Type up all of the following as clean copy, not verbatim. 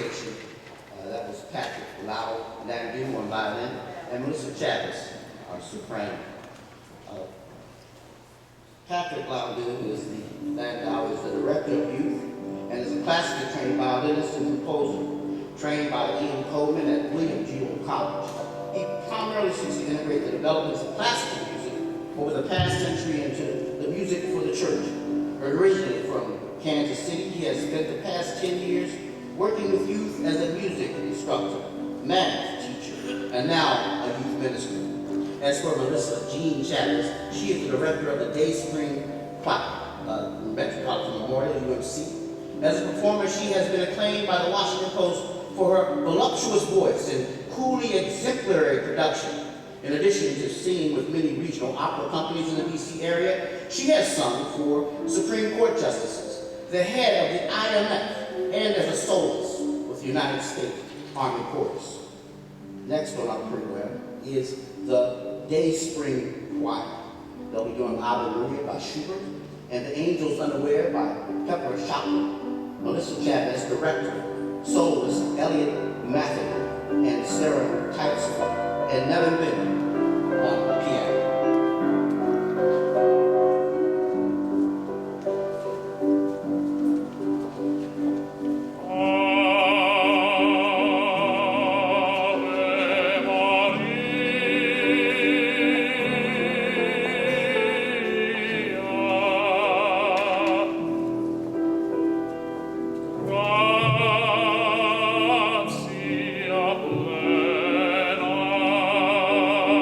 dedication. That was Patrick Lau Landu on violin, and Melissa Chavez on soprano. Patrick Landu is the director of youth and is a classically trained violinist and composer, trained by Ian Coleman at William G. College. He primarily seeks to integrate the developments of classical music over the past century into the music for the church. Originally from Kansas City, he has spent the past 10 years working with youth as a music instructor, math teacher, and now a youth minister. As for Melissa Jean Chavez, she is the director of the Dayspring Choir, Metropolitan Memorial, UMC. As a performer, she has been acclaimed by the Washington Post for her voluptuous voice and coolly exemplary production. In addition to singing with many regional opera companies in the DC area, she has sung for Supreme Court justices, the head of the IMF, and as a soloist with the United States Army Chorus. Next on our program is the Dayspring Choir. They'll be doing Ave Maria by Schubert and The Angels Unaware by Pepper Shopland. Melissa Chavez, director, soloist Elliot Matthew, and Sarah Tyson, and Nevin Bennett on the piano. Grazie plena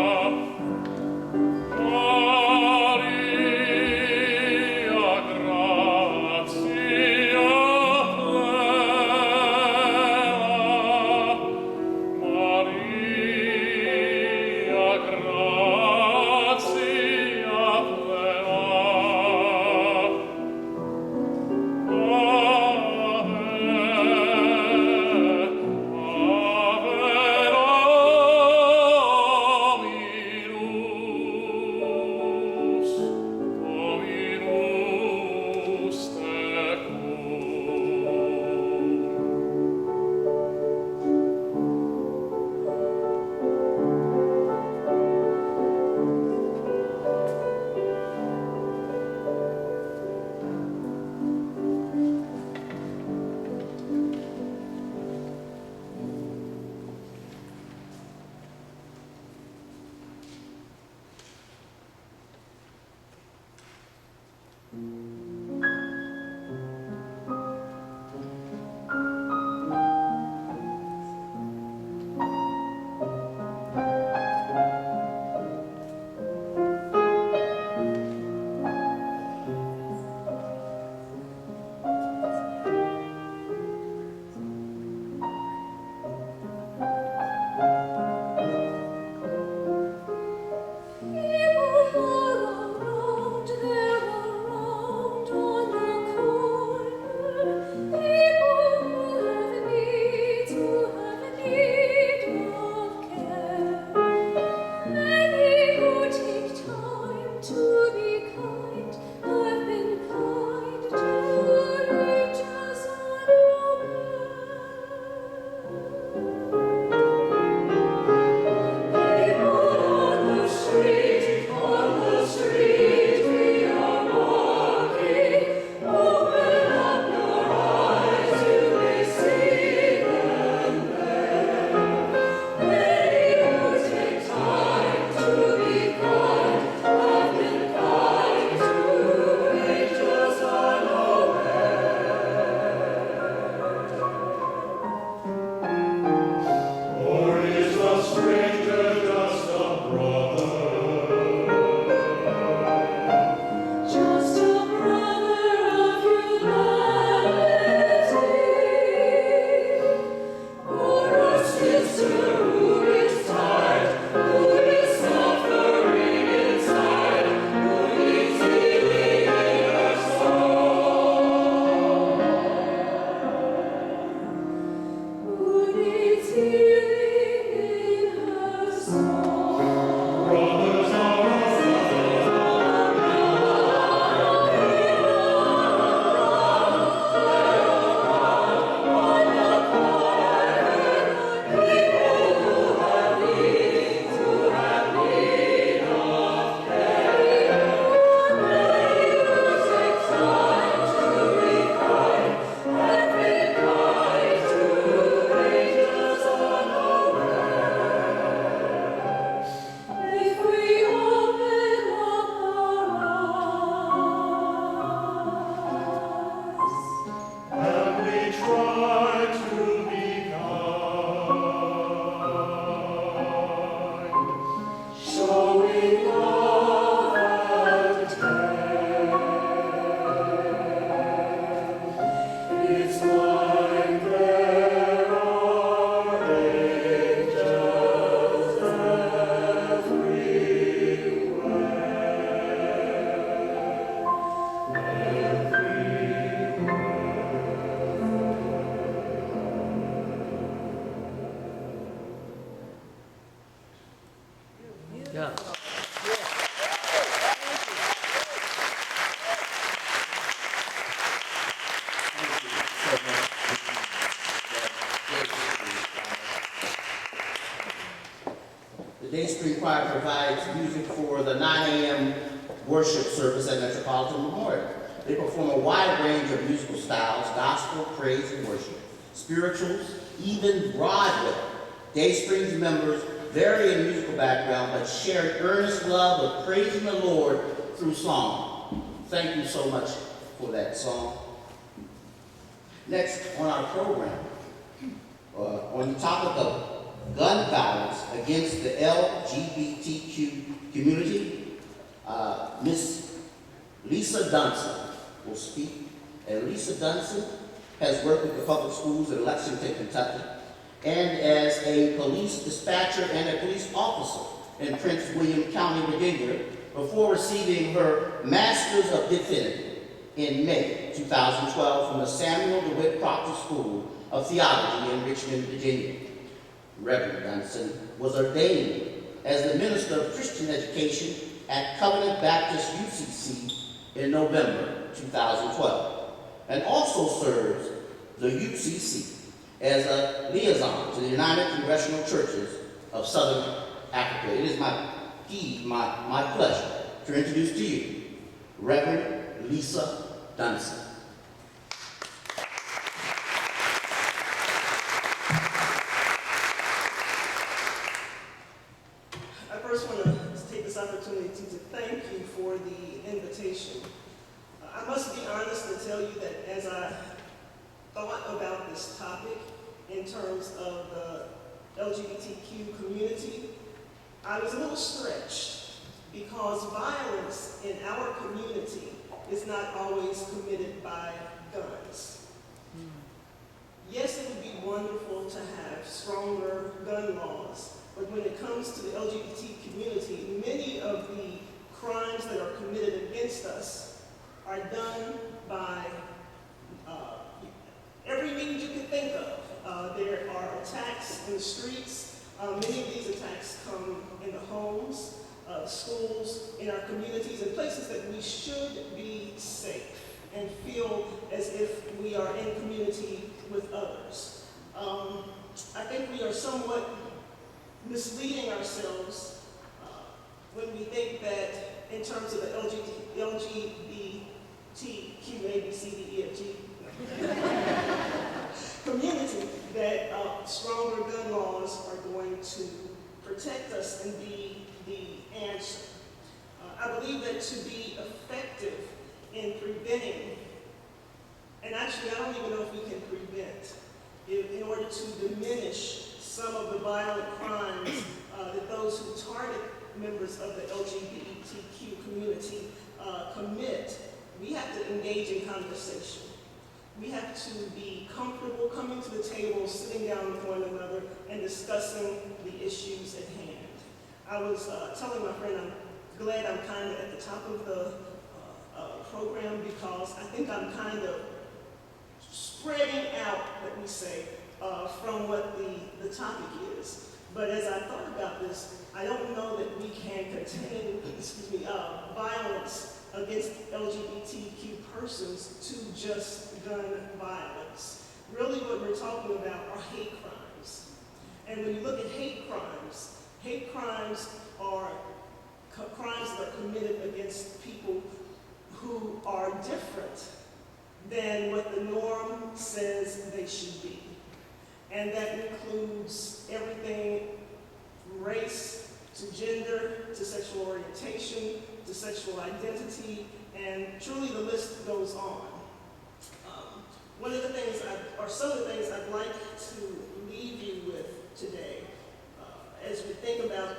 Yeah. Thank you so much. The Day Street Choir provides music for the 9 a.m. worship service at Metropolitan Memorial. They perform a wide range of musical styles: gospel, praise, and worship, spirituals, even Broadway. Dayspring's members vary in musical background, but share an earnest love of praising the Lord through song. Thank you so much for that song. Next on our program, on the topic of gun violence against the LGBTQ community, Miss Lisa Dunson will speak. And Lisa Dunson has worked with the public schools in Lexington, Kentucky, and as a police dispatcher and a police officer in Prince William County, Virginia, before receiving her Master's of Divinity in May 2012 from the Samuel DeWitt Proctor School of Theology in Richmond, Virginia. Reverend Dunson was ordained as the Minister of Christian Education at Covenant Baptist UCC in November 2012, and also serves the UCC as a liaison to the United Congregational Churches of Southern Africa. It is my pleasure to introduce to you Reverend Lisa Dunson. I first want to take this opportunity to thank you for the invitation. I must be honest and tell you that as I thought about this topic in terms of the LGBTQ community, I was a little stretched because violence in our community is not always committed by guns. Yes, it would be wonderful to have stronger gun laws, but when it comes to the LGBT community, many of the crimes that are committed against us are done by every means you can think of. There are attacks in the streets. Many of these attacks come in the homes, schools, in our communities, and places that we should be safe and feel as if we are in community with others. I think we are somewhat misleading ourselves when we think that in terms of the LGBTQ, A, B, C, D, E, F, G community, that stronger gun laws are going to protect us and be the answer. I believe that to be effective in preventing, and actually I don't even know if we can prevent, in order to diminish some of the violent crimes that those who target members of the LGBTQ community commit, we have to engage in conversation. We have to be comfortable coming to the table, sitting down with one another, and discussing the issues at hand. I was telling my friend I'm glad I'm kind of at the top of the program because I think I'm kind of spreading out, let me say, from what the topic is. But as I thought about this, I don't know that we can contain, violence against LGBTQ persons to just gun violence. Really what we're talking about are hate crimes. And when you look at hate crimes are crimes that are committed against people who are different than what the norm says they should be. And that includes everything race to gender, to sexual orientation, to sexual identity, and truly the list goes on. One of the things, or some of the things I'd like to leave you with today, as we think about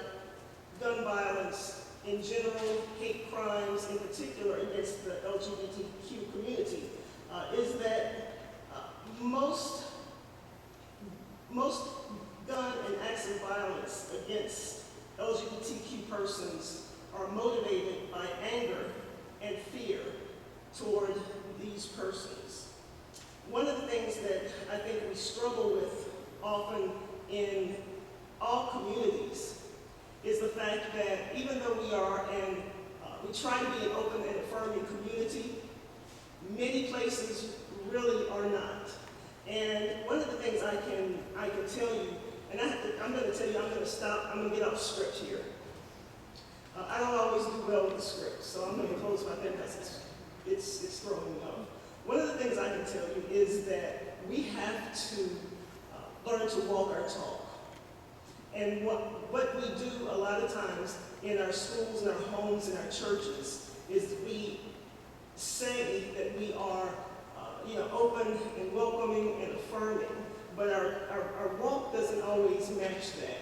gun violence in general, hate crimes in particular against the LGBTQ community, is that most gun and acts of violence against LGBTQ persons are motivated by anger and fear toward these persons. One of the things that I think we struggle with often in all communities is the fact that even though we try to be an open and affirming community, many places really are not. And one of the things I can tell you, and I'm going to tell you, I'm going to stop, I'm going to get off script here. I don't always do well with the script, so I'm going to close my thing because it's throwing me off. One of the things I can tell you is that we have to learn to walk our talk. And what we do a lot of times in our schools, in our homes, in our churches, is we say that we are open and welcoming and affirming, but our walk doesn't always match that.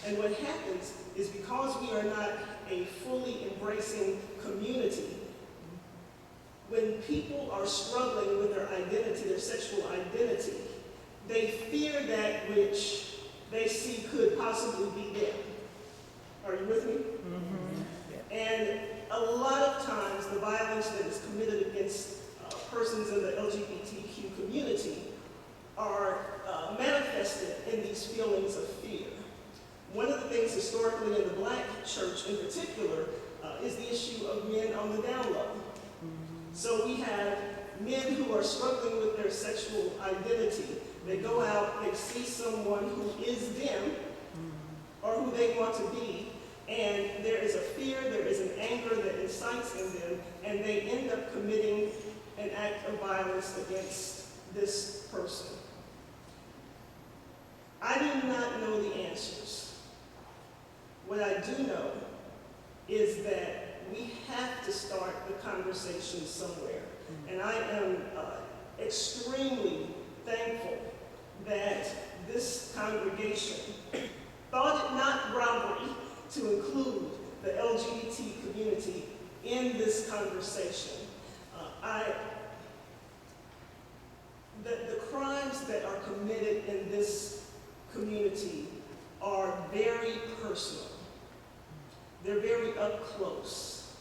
And what happens is because we are not a fully embracing community, when people are struggling with their identity, their sexual identity, they fear that which they see could possibly be them. Are you with me? Mm-hmm. And a lot of times the violence that is committed against persons in the LGBTQ community are manifested in these feelings of fear. One of the things historically in the Black church in particular is the issue of men on the down low. So we have men who are struggling with their sexual identity. They go out, they see someone who is them or who they want to be, and there is a fear, there is an anger that incites in them, and they end up committing an act of violence against this person. I do not know the answers. What I do know is that we have to start the conversation somewhere. And I am extremely thankful that this congregation thought it not robbery to include the LGBT community in this conversation. The crimes that are committed in this community are very personal. They're very up close.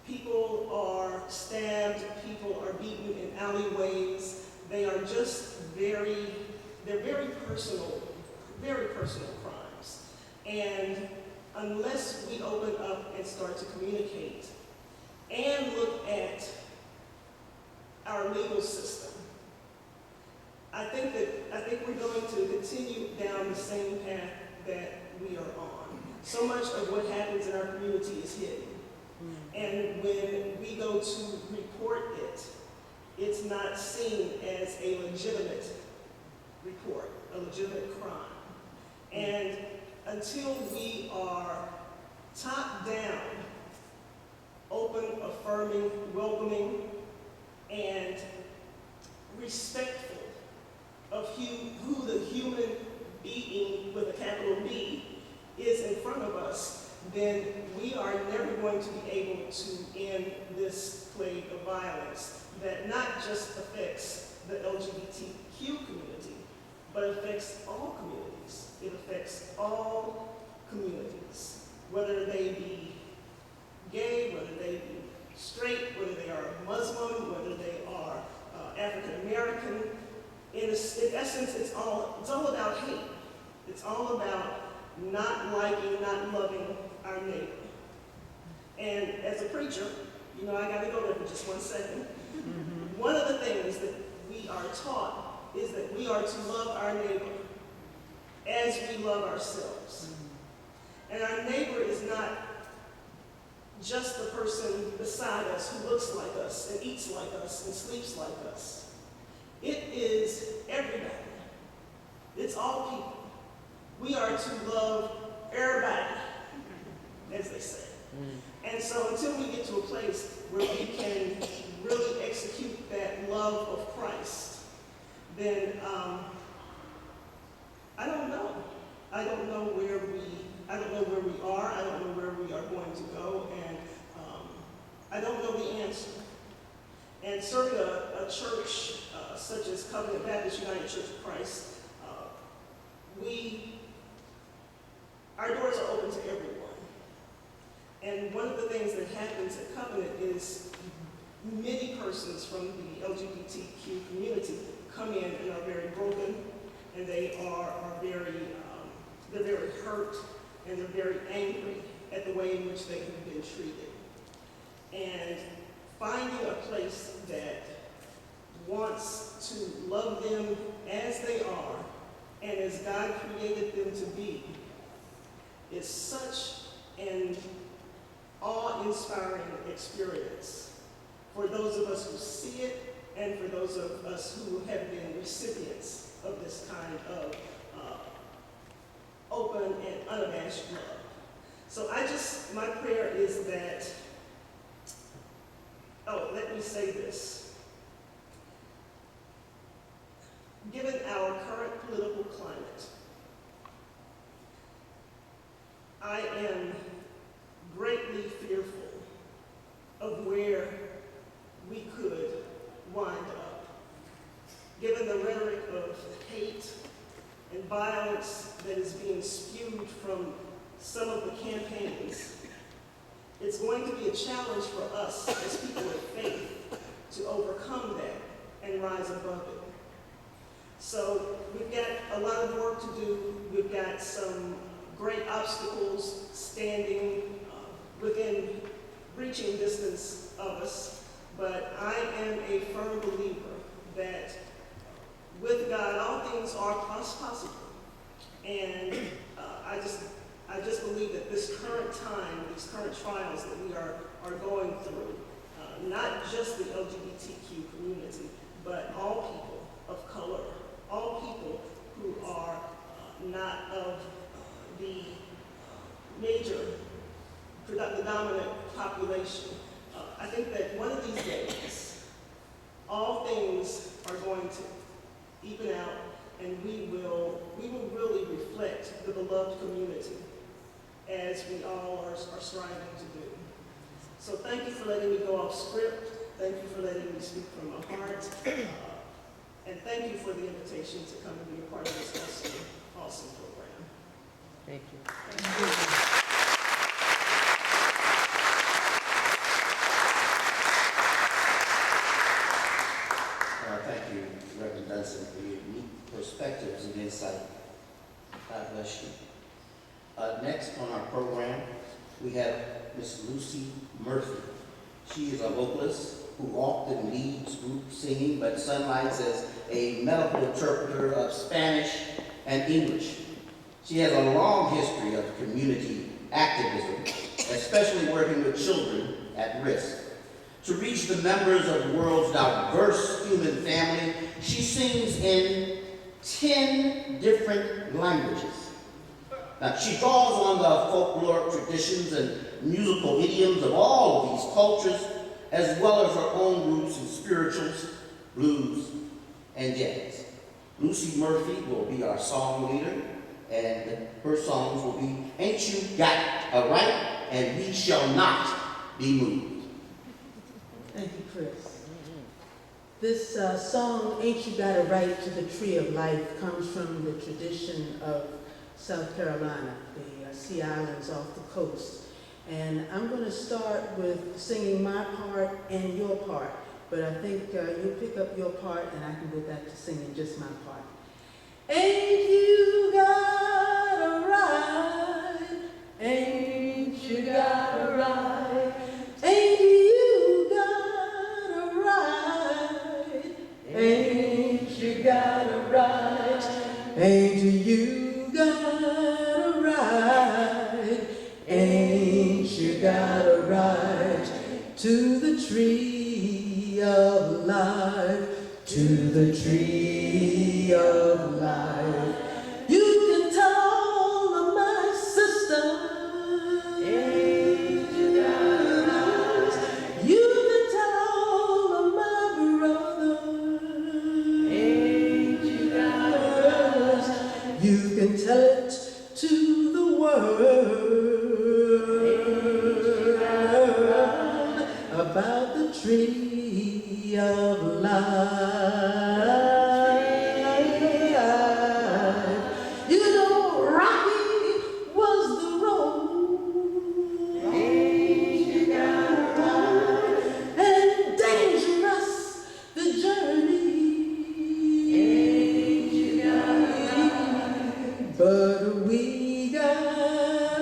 People are stabbed, people are beaten in alleyways. They are just they're very personal crimes. And unless we open up and start to communicate and look at our legal system, I think we're going to continue down the same path that we are on. So much of what happens in our community is hidden. And when we go to report it, it's not seen as a legitimate report, a legitimate crime. And until we are top down, open, affirming, welcoming, and respectful of who the human being with a capital B is in front of us, then we are never going to be able to end this plague of violence that not just affects the LGBTQ community, but affects all communities. It affects all communities, whether they be gay, whether they be straight, whether they are Muslim, whether they are African American. In essence, it's all about hate. It's all about not liking, not loving our neighbor. And as a preacher, I got to go there for just 1 second. One of the things that we are taught is that we are to love our neighbor as we love ourselves. And our neighbor is not just the person beside us who looks like us and eats like us and sleeps like us. It is everybody. It's all people. We are to love everybody, as they say. And so until we get to a place where we can really execute that love of Christ, then I don't know. I don't know where we are. I don't know where we are going to go, and I don't know the answer. And serving a church such as Covenant Baptist United Church of Christ, our doors are open to everyone. And one of the things that happens at Covenant is many persons from the LGBTQ community come in and are very broken, and they're very hurt. and they're very angry at the way in which they have been treated. And finding a place that wants to love them as they are and as God created them to be is such an awe-inspiring experience for those of us who see it and for those of us who have been recipients of this kind of open and unabashed love. So my prayer is that, let me say this. Given our current political climate, I am greatly fearful of where we could wind up. Given the rhetoric of hate and violence that is being spewed from some of the campaigns, it's going to be a challenge for us as people of faith to overcome that and rise above it. So we've got a lot of work to do. We've got some great obstacles standing within reaching distance of us, but I am a firm believer that with God all things are possible. And I just believe that this current time, these current trials that we are going through, not just the LGBTQ community, but all people of color, all people who are not of the the dominant population. I think that one of these days, all things are going to even out, and we will really reflect the beloved community as we all are striving to do. So thank you for letting me go off script. Thank you for letting me speak from my heart. And thank you for the invitation to come and be a part of this awesome program. Thank you. Thank you. Thank you, Reverend Benson, for your unique perspectives and insight. God bless you. Next on our program, we have Miss Lucy Murphy. She is a vocalist who often leads group singing, but sunlights as a medical interpreter of Spanish and English. She has a long history of community activism, especially working with children at risk. To reach the members of the world's diverse human family, she sings in 10 different languages. Now, she draws on the folklore traditions and musical idioms of all of these cultures, as well as her own roots in spirituals, blues, and jazz. Lucy Murphy will be our song leader, and her songs will be Ain't You Got a Right, and We Shall Not Be Moved. Thank you, Chris. This song, Ain't You Got a Right to the Tree of Life, comes from the tradition of South Carolina, the Sea Islands off the coast. And I'm going to start with singing my part and your part, but I think you'll pick up your part and I can go back to singing just my part. Ain't you got a right? Ain't you got a right? Ain't you got a right? Ain't you got a right? Ain't you got a right? Ain't you got a right to the tree of life, to the tree of life? You can tell all of my sisters, ain't you got a right? You can tell all of my brothers, ain't you got a right? You can tell it to the world about the tree of life. You know, rocky was the road, ain't you got a right? And dangerous the journey, ain't you got a right? But we got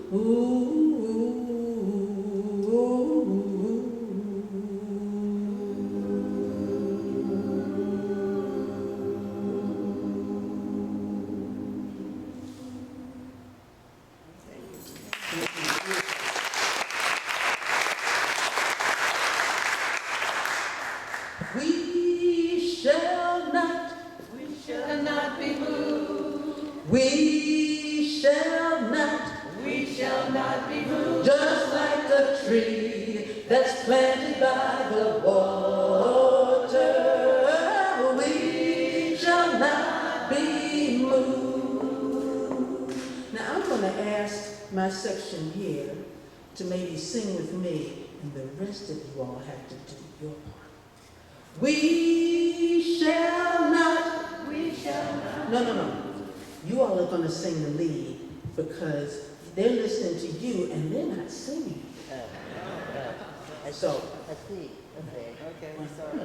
We shall not be moved. We shall not be moved. Just like a tree that's planted by the water, we shall not be moved. Now I'm going to ask my section here to maybe sing with me, and the rest of you all have to do your part. We shall not. No. You all are going to sing the lead because they're listening to you and they're not singing. So, Okay, sorry.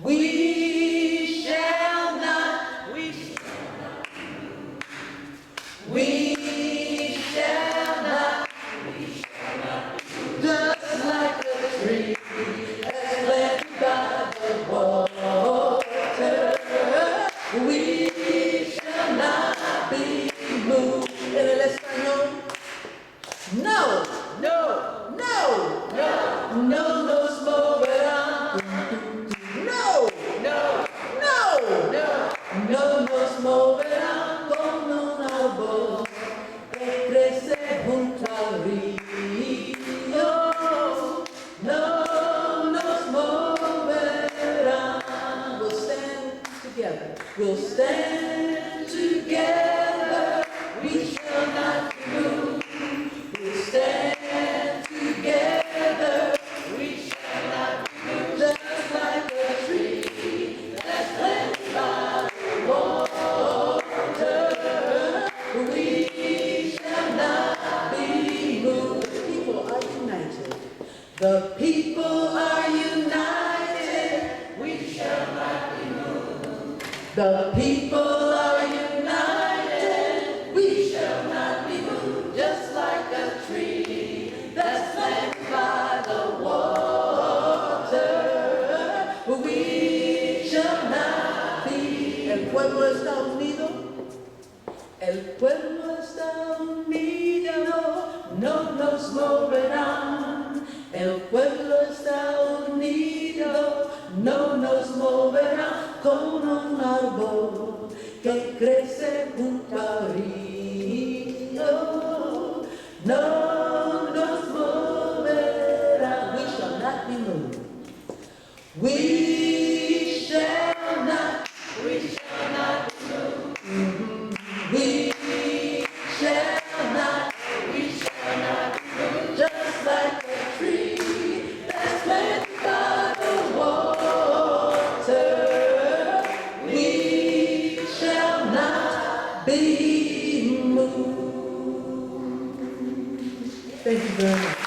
we shall not. We shall not. Just like a tree that's planted by the water, we shall not be moved. En el español, no nos moverán. No nos moverán como un árbol que crece junto al río. No nos moverán. We'll stand together. We'll stand together. We shall not be moved. We'll stand together. We shall not be moved. Just like a tree that's planted by the water, we shall not be moved. The people are united. The people are united. We shall not be moved. The people are united. We shall not be moved. Just like a tree that's planted by the water, we shall not be. El pueblo está unido. El pueblo está unido. No nos moverán. El pueblo está unido. No nos moverán como un árbol que crece junto al río. No nos moverán. We shall not be moved. We shall not. We shall not be moved. We shall not. We shall not be moved. Just like a tree that's planted by the water, we shall not be moved. Thank you very much.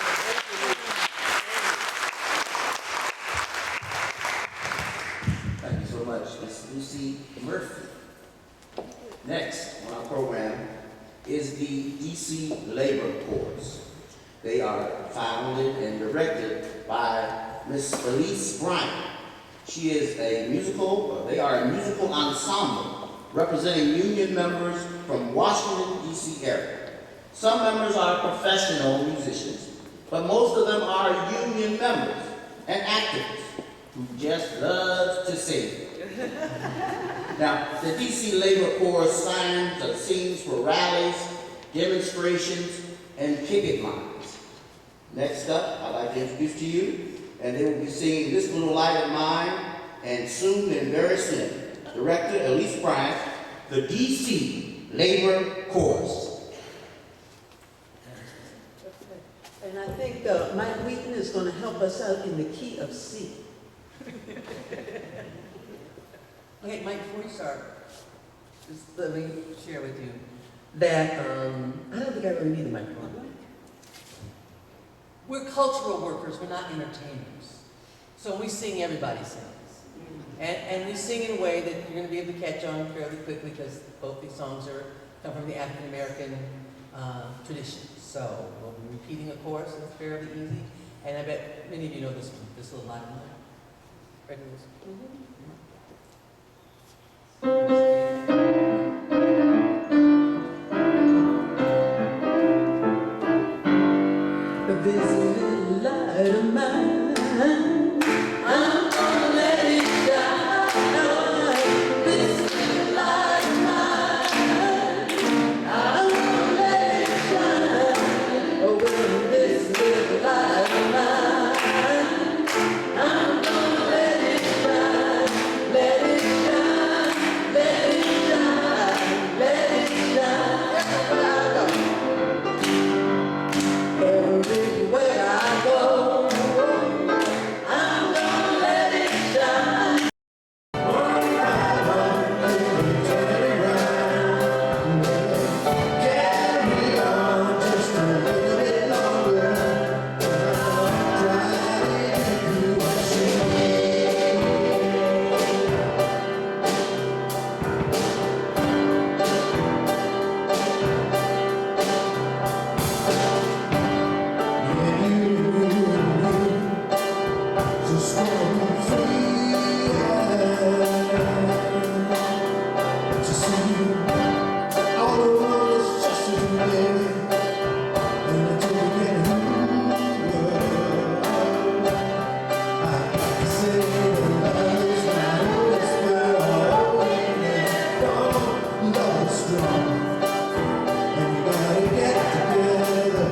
Thank you so much, Ms. Lucy Murphy. Next on our program is the DC Labor Corps. They are founded and directed by Ms. Elise Bryant. She is they are a musical ensemble representing union members from Washington, D.C. area. Some members are professional musicians, but most of them are union members and activists who just love to sing. Now, the DC Labor Corps sings for rallies, demonstrations, and picket lines. Next up, I'd like to introduce to you, and they will be singing This Little Light of Mine, and soon and very soon, Director Elise Bryant, the DC Labor Corps. And I think Mike Wheaton is going to help us out in the key of C. Okay, Mike, before you start, just let me share with you that I don't think I really need a microphone. We're cultural workers, we're not entertainers. So when we sing, everybody sings. And we sing in a way that you're going to be able to catch on fairly quickly because both these songs come from the African American tradition. So we'll be repeating a chorus, and it's fairly easy. And I bet many of you know this little line. Ready? This little light of mine, I'm gonna let it shine. This little light of mine, I'm gonna let it shine. Oh, well, this little light of mine, I'm gonna let it shine. Let it shine, let it shine, let it shine. Everywhere I go, I'm gonna let it shine. Carry on just a little bit longer. Try to do what you just wanna be free, to see all the world is just as you live, and until you get who I say that love is not a whisper, love is strong, and you gotta get together.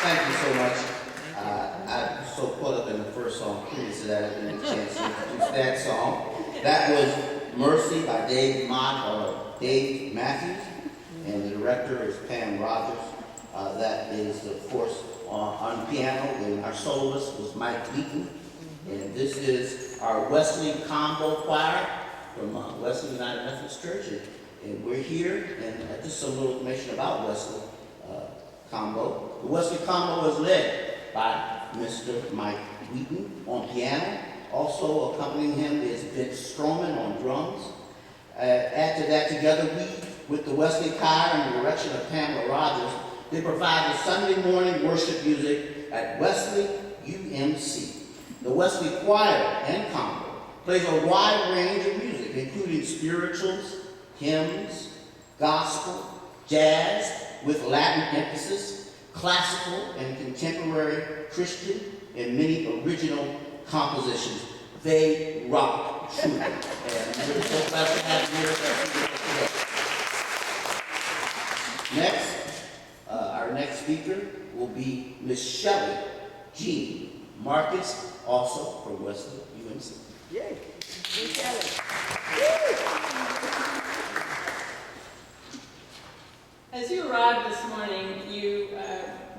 Thank you so much. I'm so caught up in the first song previous to that, I didn't get a chance to introduce that song. That was Mercy by Dave Matthews, and the director is Pam Rogers. That is, of course, on piano, and our soloist was Mike Wheaton. And this is our Wesley Combo Choir from Wesley United Methodist Church. And we're here, and just some little information about Wesley Combo. The Wesley Combo is led by Mr. Mike Wheaton on piano. Also accompanying him is Vince Stroman on drums. Add to that, together with the Wesley Choir and the direction of Pamela Rogers, they provide the Sunday morning worship music at Wesley UMC. The Wesley Choir and Combo plays a wide range of music, including spirituals, hymns, gospel, jazz with Latin emphasis, classical and contemporary Christian, and many original compositions. They rock, truly. And we're so glad to have you here. Next, our next speaker will be Miss Shelley Jean Marcus, also from Wesley UMC. Yay! As you arrived this morning, you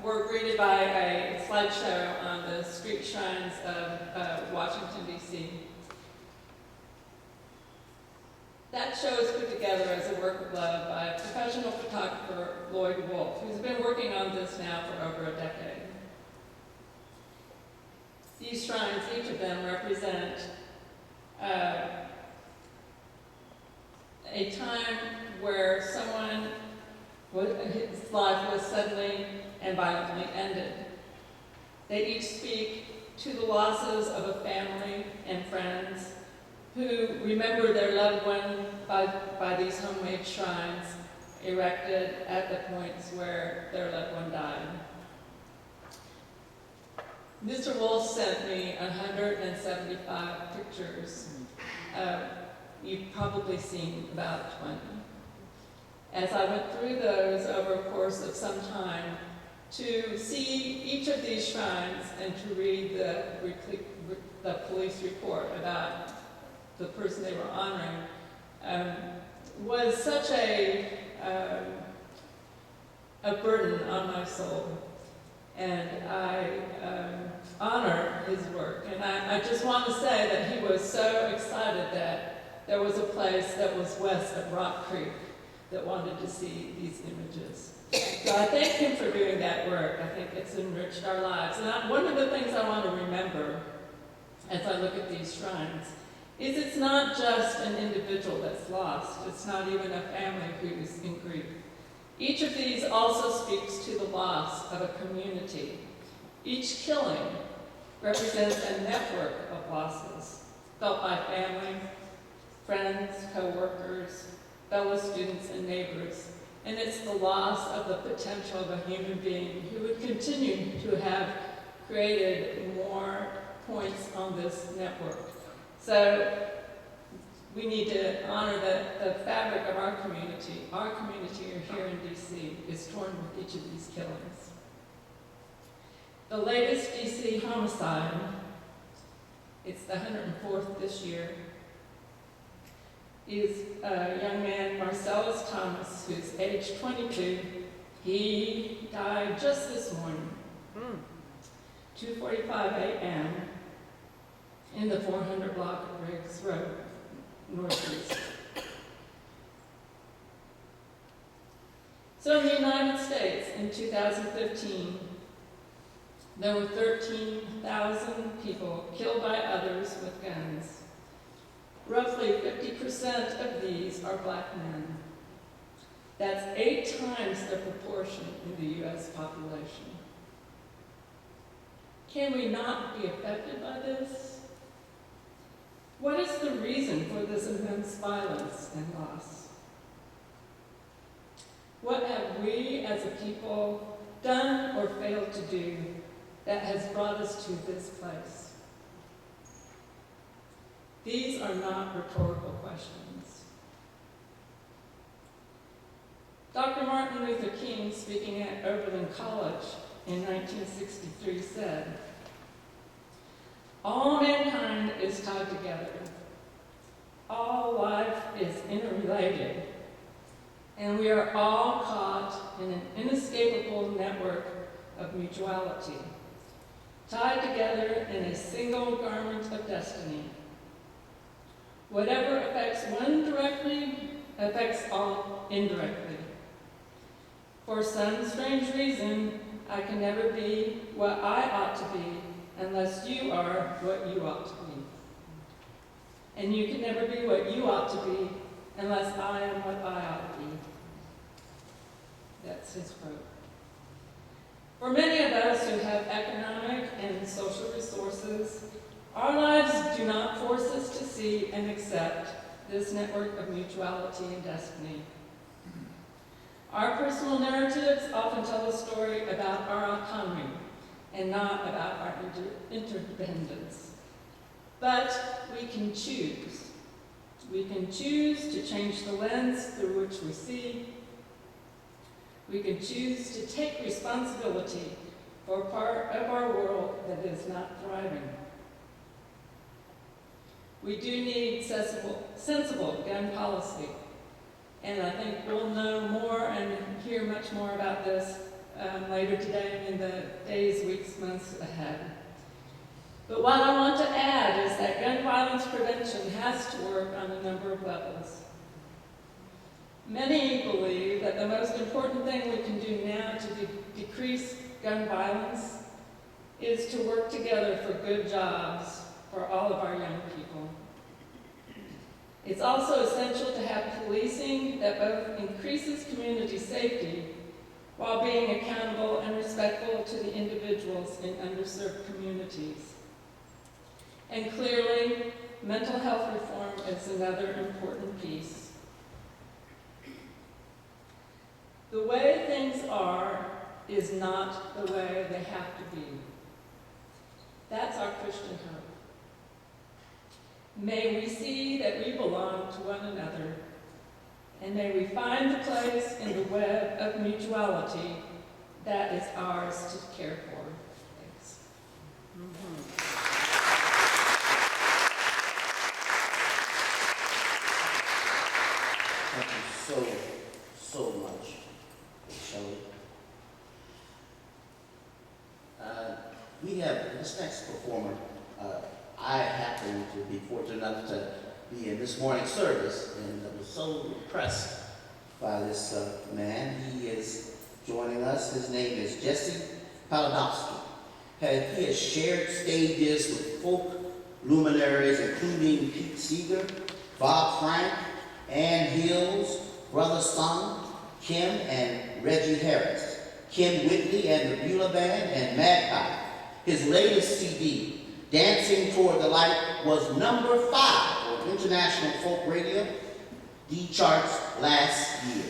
were greeted by a slideshow on the street shrines of Washington, D.C. that show is put together as a work of love by professional photographer Lloyd Wolf, who's been working on this now for over a decade. These shrines, each of them, represent a time where his life was suddenly and violently ended. They each speak to the losses of a family and friends who remember their loved one by these homemade shrines erected at the points where their loved one died. Mr. Wolf sent me 175 pictures. You've probably seen about 20. As I went through those over a course of some time, to see each of these shrines and to read the police report about the person they were honoring was such a burden on my soul. And I honor his work. And I just want to say that he was so excited that there was a place that was west of Rock Creek that wanted to see these images. So I thank him for doing that work. I think it's enriched our lives. And one of the things I want to remember as I look at these shrines is it's not just an individual that's lost. It's not even a family who's in grief. Each of these also speaks to the loss of a community. Each killing represents a network of losses felt by family, friends, co-workers, fellow students, and neighbors. And it's the loss of the potential of a human being who would continue to have created more points on this network. So we need to honor the fabric of our community. Our community here in DC is torn with each of these killings. The latest DC homicide, it's the 104th this year, is a young man, Marcellus Thomas, who's age 22. He died just this morning, 2:45 a.m. in the 400 block of Riggs Road, Northeast. So in the United States in 2015, there were 13,000 people killed by others with guns. Roughly 50% of these are black men. That's 8 times the proportion in the U.S. population. Can we not be affected by this? What is the reason for this immense violence and loss? What have we as a people done or failed to do that has brought us to this place? These are not rhetorical questions. Dr. Martin Luther King, speaking at Oberlin College in 1963, said, "All mankind is tied together. All life is interrelated, and we are all caught in an inescapable network of mutuality, tied together in a single garment of destiny. Whatever affects one directly affects all indirectly. For some strange reason, I can never be what I ought to be unless you are what you ought to be. And you can never be what you ought to be unless I am what I ought to be." That's his quote. For many of us who have economic and social resources, our lives do not force us to see and accept this network of mutuality and destiny. Our personal narratives often tell a story about our autonomy and not about our interdependence. But we can choose. We can choose to change the lens through which we see. We can choose to take responsibility for a part of our world that is not thriving. We do need sensible gun policy, and I think we'll know more and hear much more about this later today and in the days, weeks, months ahead. But what I want to add is that gun violence prevention has to work on a number of levels. Many believe that the most important thing we can do now to decrease gun violence is to work together for good jobs for all of our young people. It's also essential to have policing that both increases community safety while being accountable and respectful to the individuals in underserved communities. And clearly, mental health reform is another important piece. The way things are is not the way they have to be. That's our Christian hope. May we see that we belong to one another, and may we find the place in the web of mutuality that is ours to care for. Thanks. Thank you so much, Shelley. We have this next performer. I happen to be fortunate enough to be in this morning's service, and I was so impressed by this man. He is joining us. His name is Jesse Paladowski. He has shared stages with folk luminaries, including Pete Seeger, Bob Frank, Ann Hills, Brother Sun, Kim and Reggie Harris, Kim Whitley and the Beulah Band, and Magpie. His latest CD, Dancing Toward the Light, was #5 on International Folk Radio D charts last year.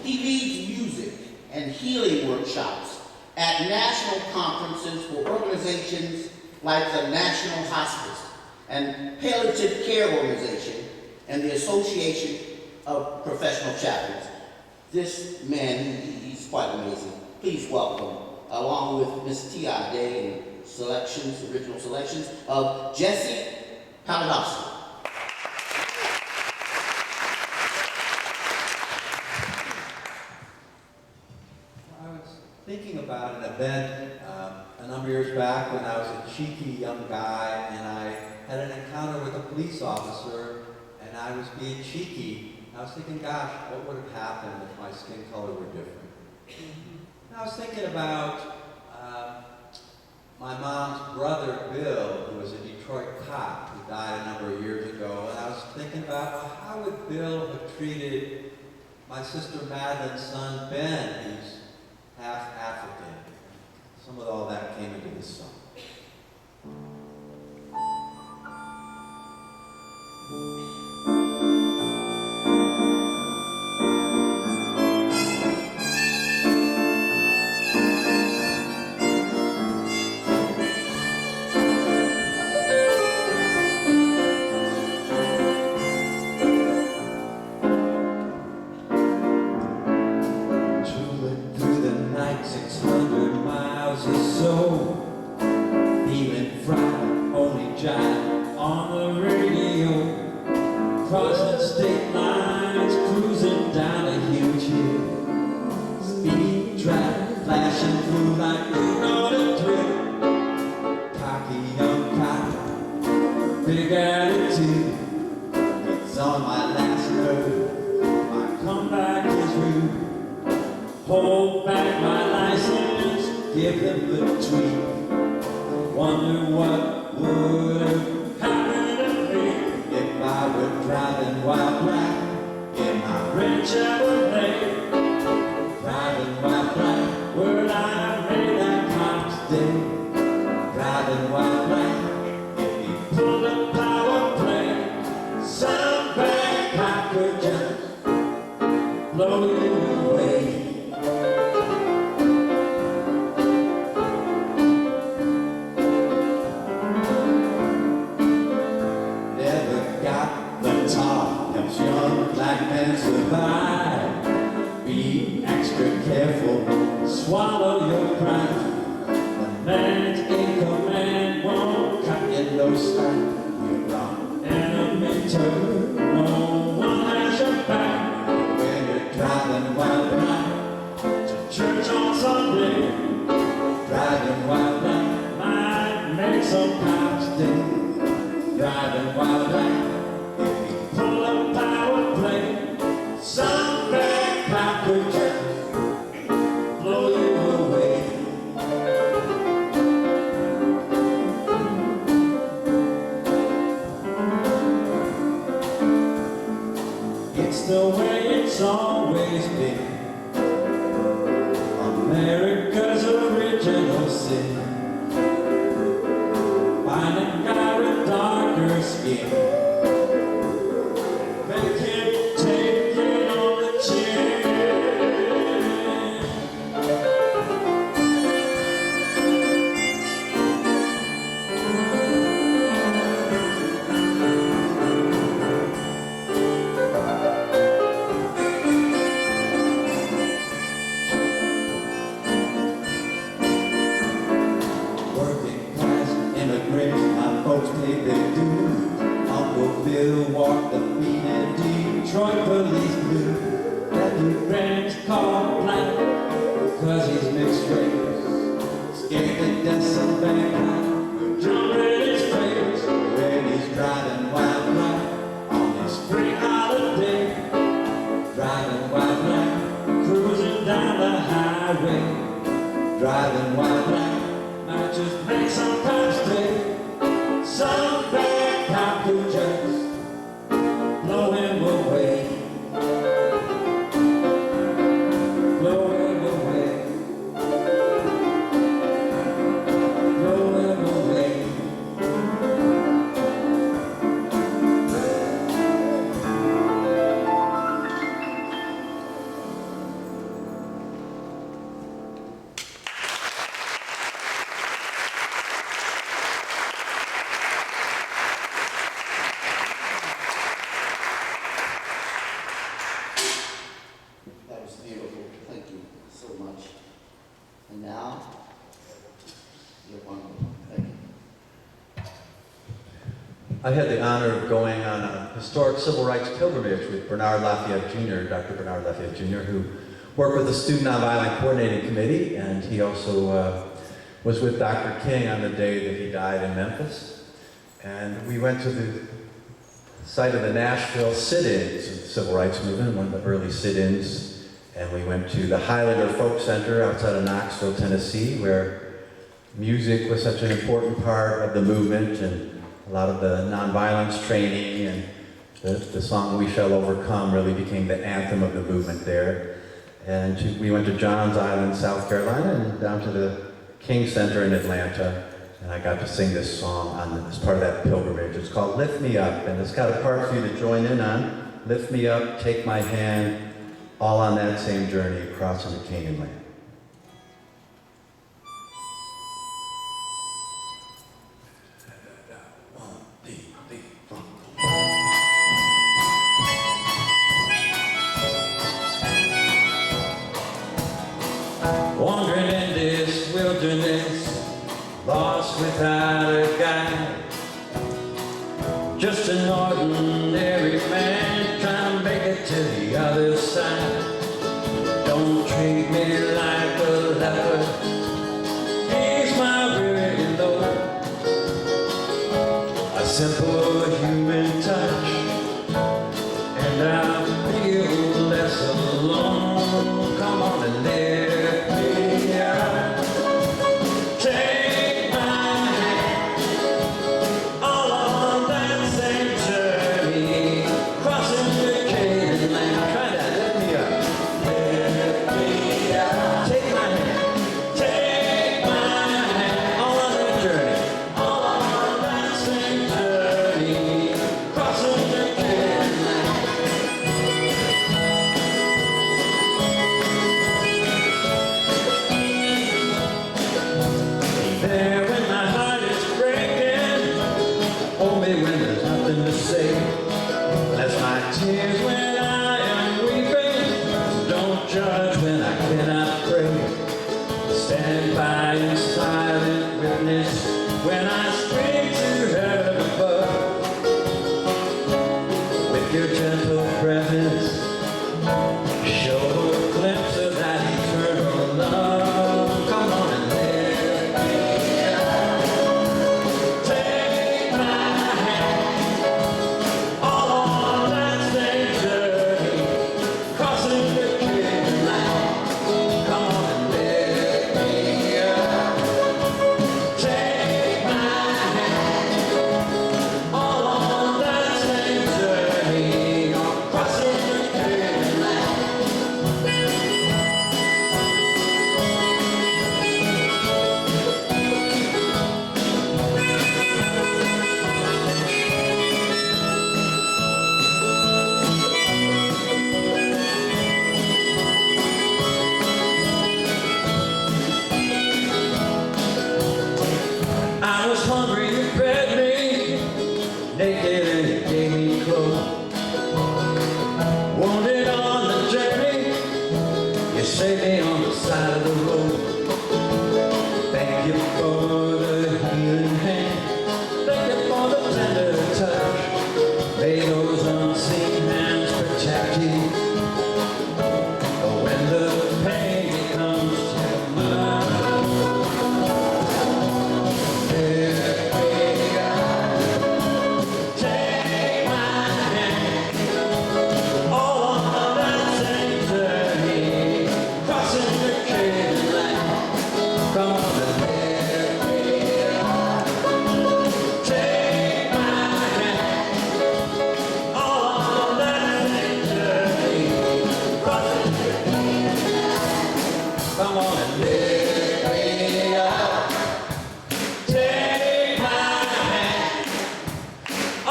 He leads music and healing workshops at national conferences for organizations like the National Hospice and Palliative Care Organization and the Association of Professional Chaplains. This man, he's quite amazing. Please welcome, along with Miss T.I. Day and original selections of Jesse Paladowski. I was thinking about an event a number of years back when I was a cheeky young guy, and I had an encounter with a police officer, and I was being cheeky. I was thinking, gosh, what would have happened if my skin color were different? And I was thinking about my mom's brother, Bill, who was a Detroit cop who died a number of years ago, and I was thinking about, well, how would Bill have treated my sister Madeline's son, Ben, who's half African? Some of all that came into this song. Swallow your pride. The man's in command won't cut in no slack. You're wrong. Enemy turn, no one has your back. When you're driving while blind. It's the way it's always been. America's original sin. Find a guy with darker skin. Make him take it on the chin. Working class immigrants, my folks paid their dues. Uncle Bill walked the beat in Detroit police blue. Nephew Grant's called black because he's mixed race. Scared to death some bad John read his face when he's driving wild black on his free holiday. Driving wild black, cruising down the highway. Driving wild black might just make some cops stay. Some bad cop who just blow him away. Blow him away. Blow him away. That was beautiful. Thank you so much. And now, you're wonderful. Thank you. I had the honor of going on a historic civil rights pilgrimage with Bernard Lafayette Jr., Dr. Bernard Lafayette Jr., who worked with the Student Nonviolent Coordinating Committee, and he also was with Dr. King on the day that he died in Memphis. And we went to the site of the Nashville sit-ins of the Civil Rights Movement, one of the early sit-ins, and we went to the Highlander Folk Center outside of Knoxville, Tennessee, where music was such an important part of the movement, and a lot of the nonviolence training, and the song We Shall Overcome really became the anthem of the movement there. And we went to Johns Island, South Carolina, and down to the King Center in Atlanta, and I got to sing this song as part of that pilgrimage. It's called Lift Me Up, and it's got a part for you to join in on. Lift me up, take my hand, all on that same journey across into Canaan land. Wandering in this wilderness, lost without a guide. Just an ordinary man trying to make it to the other side. Don't treat me like a leper, ease my weary load. A simple human touch, and I feel less alone. Come on and lift me up. Take my hand, all on that same journey, crossing the Canaan land. Try that, lift me up. Lift me up. Take my hand, all on that journey, all on that same journey, crossing the Canaan land. There when my heart is breaking, hold me when there's nothing to say. Bless my tears when I am weeping, don't judge when I cannot pray. Stand by in silent witness when I scream to heaven above. With your gentle presence, show a glimpse of that eternal love. Come on and lift me up. Take my hand, all on that same journey, crossing the Canaan land. Come on and lift me up. Take my hand, all on that same journey, crossing the Canaan land. May those unseen hands protect you when the pain comes to mind. Here we are. Take my hand, all on that same journey, crossing the Canaan line. Come on and here we are. Take my hand, all on that same journey, crossing the Canaan line. Come on and here we are. Take my hand,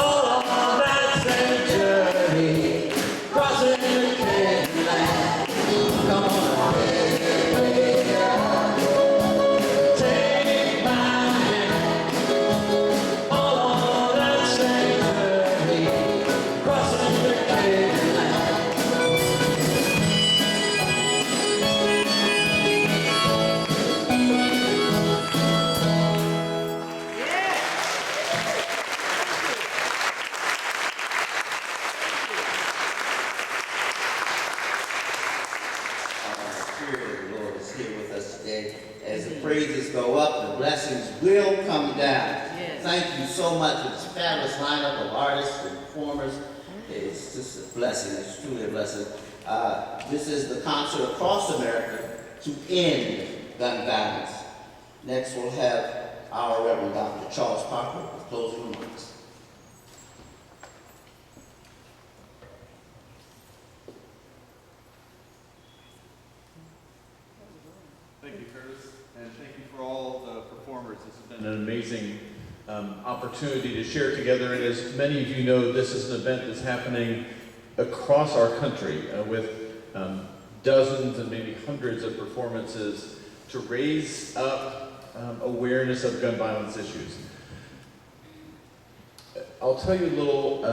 all on that same journey, crossing the Canaan line. Come on, here we are. Take my hand, all on that same journey, crossing the Canaan line. The Spirit of the Lord is here with us today. As the praises go up, the blessings will come down. Thank you so much for this fabulous lineup of artists and performers. It's just a blessing. It's truly a blessing. This is the concert across America to end gun violence. Next, we'll have our Reverend Dr. Charles Parker with closing remarks. Thank you, Curtis, and thank you for all the performers. This has been an amazing opportunity to share together, and as many of you know, this is an event that's happening across our country with dozens and maybe hundreds of performances to raise up awareness of gun violence issues. I'll tell you a little,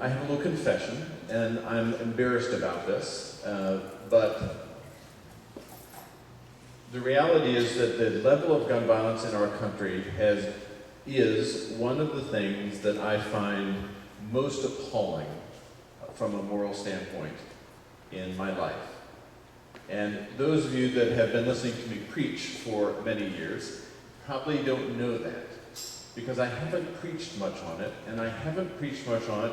I have a little confession, and I'm embarrassed about this, but the reality is that the level of gun violence in our country is one of the things that I find most appalling from a moral standpoint in my life. And those of you that have been listening to me preach for many years probably don't know that, because I haven't preached much on it, and I haven't preached much on it,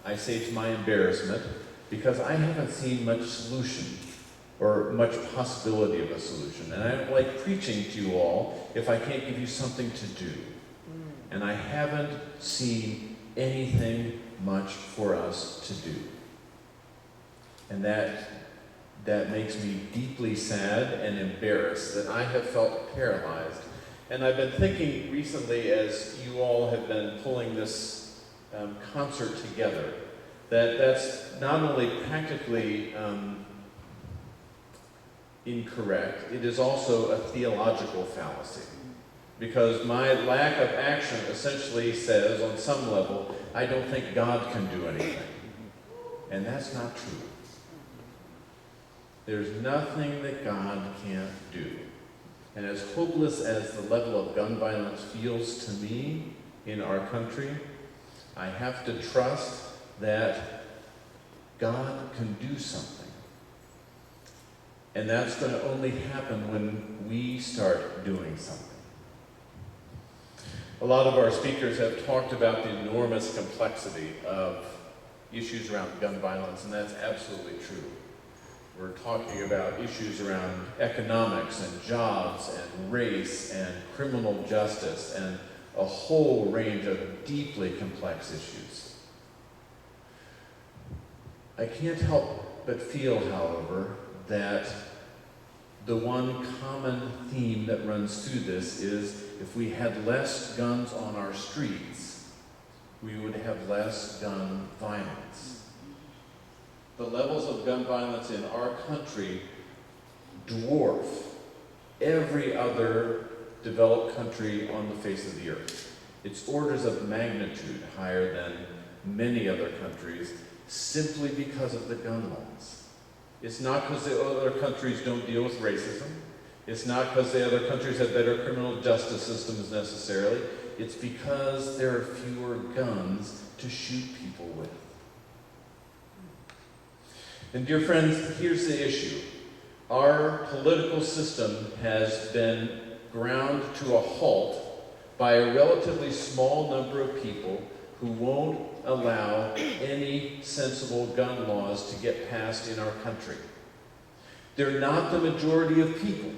I say to my embarrassment, because I haven't seen much solution or much possibility of a solution. And I don't like preaching to you all if I can't give you something to do. And I haven't seen anything much for us to do. And that makes me deeply sad and embarrassed that I have felt paralyzed. And I've been thinking recently, as you all have been pulling this concert together, that that's not only practically incorrect, it is also a theological fallacy. Because my lack of action essentially says, on some level, I don't think God can do anything. And that's not true. There's nothing that God can't do. And as hopeless as the level of gun violence feels to me in our country, I have to trust that God can do something. And that's going to only happen when we start doing something. A lot of our speakers have talked about the enormous complexity of issues around gun violence, and that's absolutely true. We're talking about issues around economics and jobs and race and criminal justice and a whole range of deeply complex issues. I can't help but feel, however, that the one common theme that runs through this is if we had less guns on our streets, we would have less gun violence. The levels of gun violence in our country dwarf every other developed country on the face of the earth. It's orders of magnitude higher than many other countries simply because of the gun laws. It's not because the other countries don't deal with racism. It's not because the other countries have better criminal justice systems necessarily. It's because there are fewer guns to shoot people with. And dear friends, here's the issue. Our political system has been ground to a halt by a relatively small number of people who won't allow any sensible gun laws to get passed in our country. They're not the majority of people.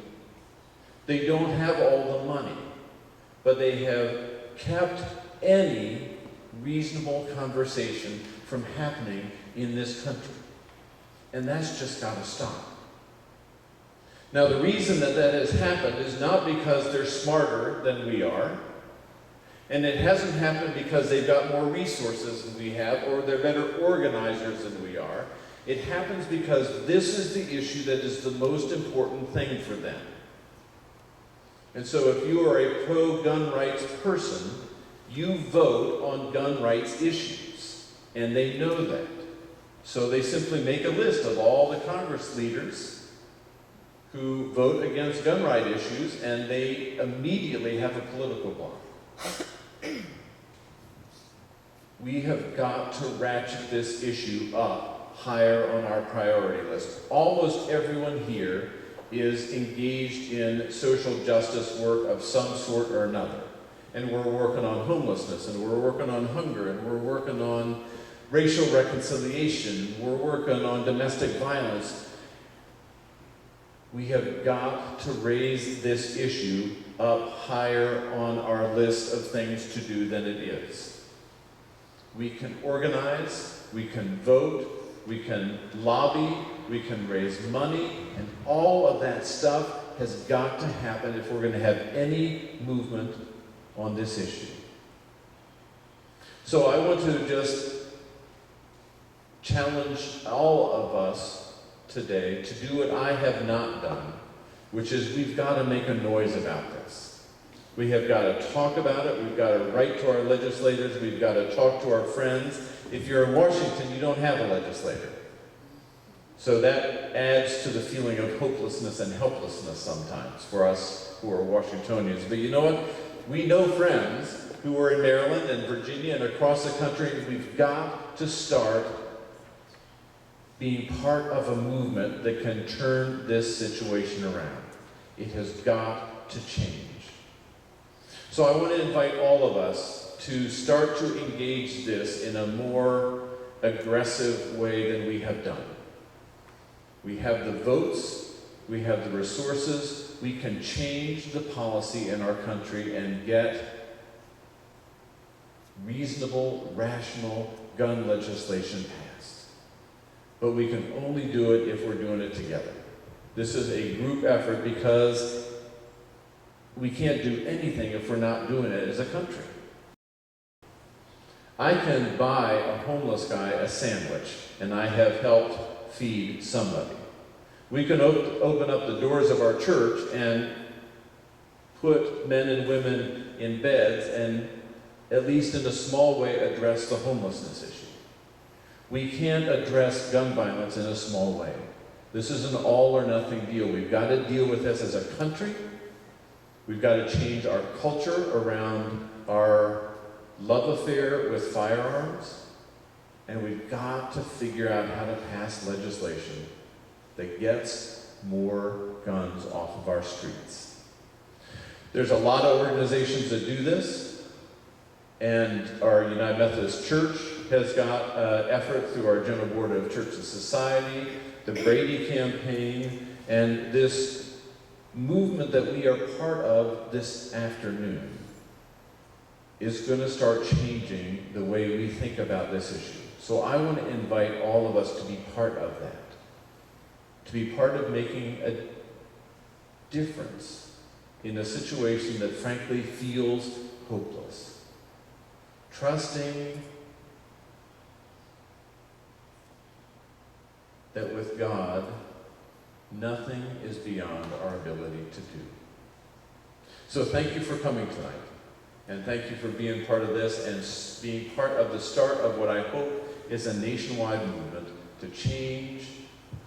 They don't have all the money, but they have kept any reasonable conversation from happening in this country. And that's just got to stop. Now, the reason that that has happened is not because they're smarter than we are, and it hasn't happened because they've got more resources than we have, or they're better organizers than we are. It happens because this is the issue that is the most important thing for them. And so if you are a pro-gun rights person, you vote on gun rights issues, and they know that. So they simply make a list of all the Congress leaders who vote against gun right issues, and they immediately have a political block. We have got to ratchet this issue up higher on our priority list. Almost everyone here is engaged in social justice work of some sort or another. And we're working on homelessness, and we're working on hunger, and we're working on racial reconciliation, we're working on domestic violence. We have got to raise this issue up higher on our list of things to do than it is. We can organize, we can vote, we can lobby, we can raise money, and all of that stuff has got to happen if we're going to have any movement on this issue. So I want to just challenge all of us today to do what I have not done, which is we've got to make a noise about this. We have got to talk about it. We've got to write to our legislators. We've got to talk to our friends. If you're in Washington, you don't have a legislator. So that adds to the feeling of hopelessness and helplessness sometimes for us who are Washingtonians. But you know what? We know friends who are in Maryland and Virginia and across the country. We've got to start being part of a movement that can turn this situation around. It has got to change. So I want to invite all of us to start to engage this in a more aggressive way than we have done. We have the votes, we have the resources, we can change the policy in our country and get reasonable, rational gun legislation passed. But we can only do it if we're doing it together. This is a group effort because we can't do anything if we're not doing it as a country. I can buy a homeless guy a sandwich, and I have helped feed somebody. We can open up the doors of our church and put men and women in beds and, at least in a small way, address the homelessness issue. We can't address gun violence in a small way. This is an all or nothing deal. We've got to deal with this as a country. We've got to change our culture around our love affair with firearms. And we've got to figure out how to pass legislation that gets more guns off of our streets. There's a lot of organizations that do this, and our United Methodist Church has got effort through our General Board of Church and Society, the Brady Campaign, and this movement that we are part of this afternoon is going to start changing the way we think about this issue. So I want to invite all of us to be part of that, to be part of making a difference in a situation that frankly feels hopeless. Trusting that with God, nothing is beyond our ability to do. So thank you for coming tonight. And thank you for being part of this and being part of the start of what I hope is a nationwide movement to change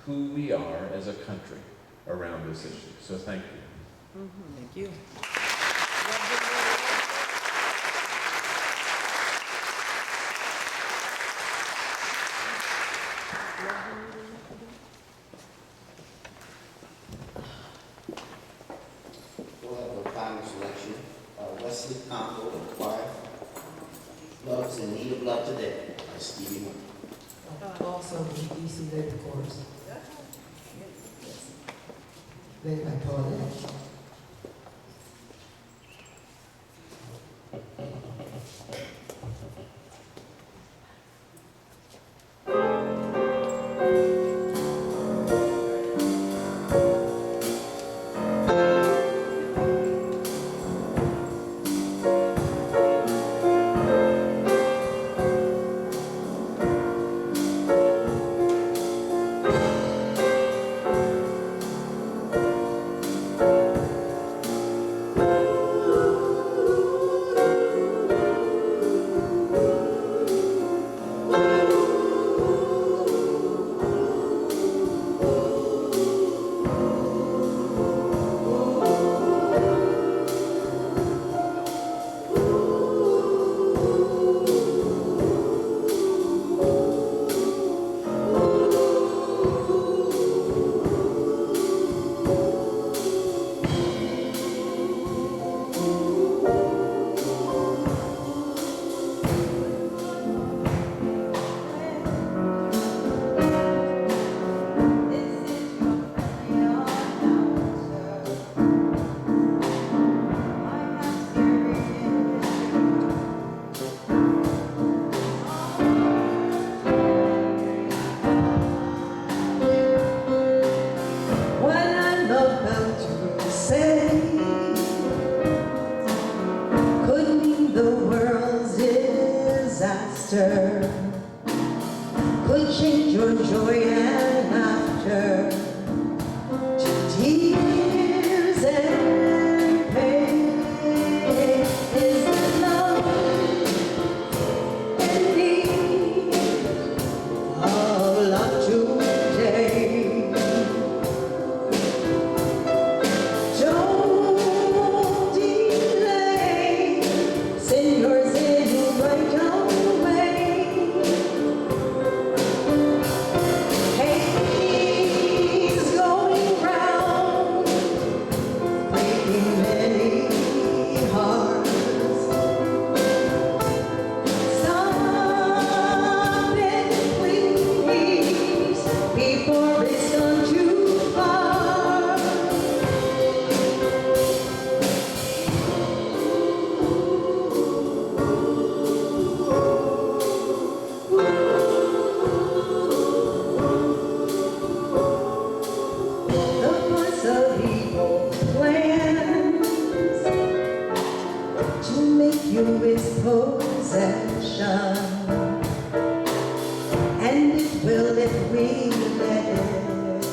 who we are as a country around this issue. So thank you. Thank you. also the DC Labor Corps. Led by Paulette. Could change your joy and laughter to tears and pain. Is it love and need of love today? Don't delay, send yours in right away. Haze going round, breaking many hearts. Stop it, please, before it's gone too far. The voice of evil plans to make you his possession, and it will if we let it.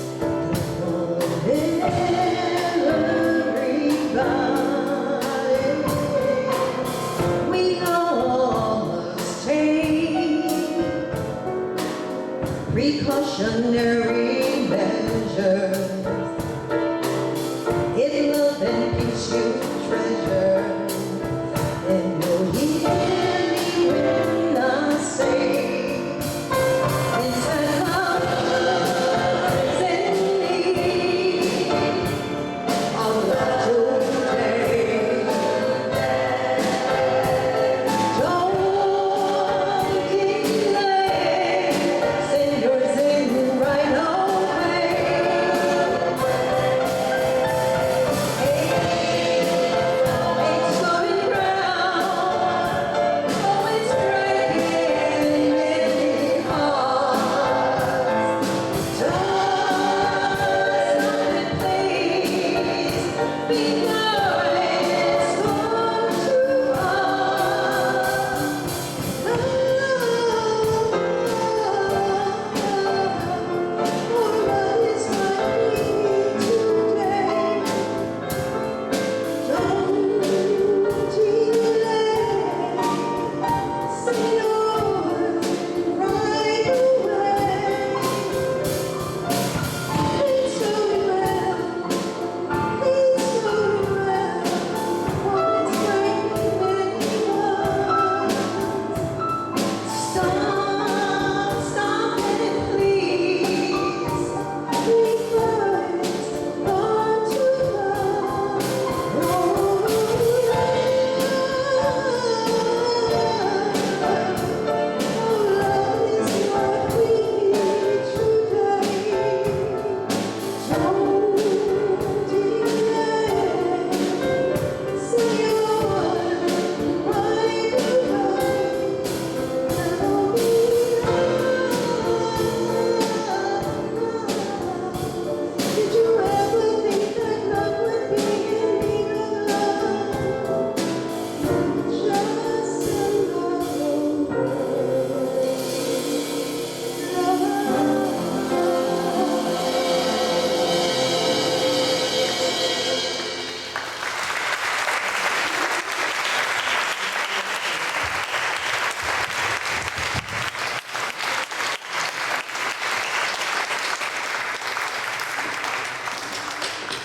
It will everybody. We all must take precautionary measures. In love and peace you treasure, and you'll hear me when I say, it's that love and need of love today. Don't delay, send yours in right away.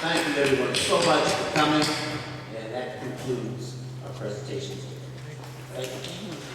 Thank you everyone so much for coming, and that concludes our presentation. Thank you.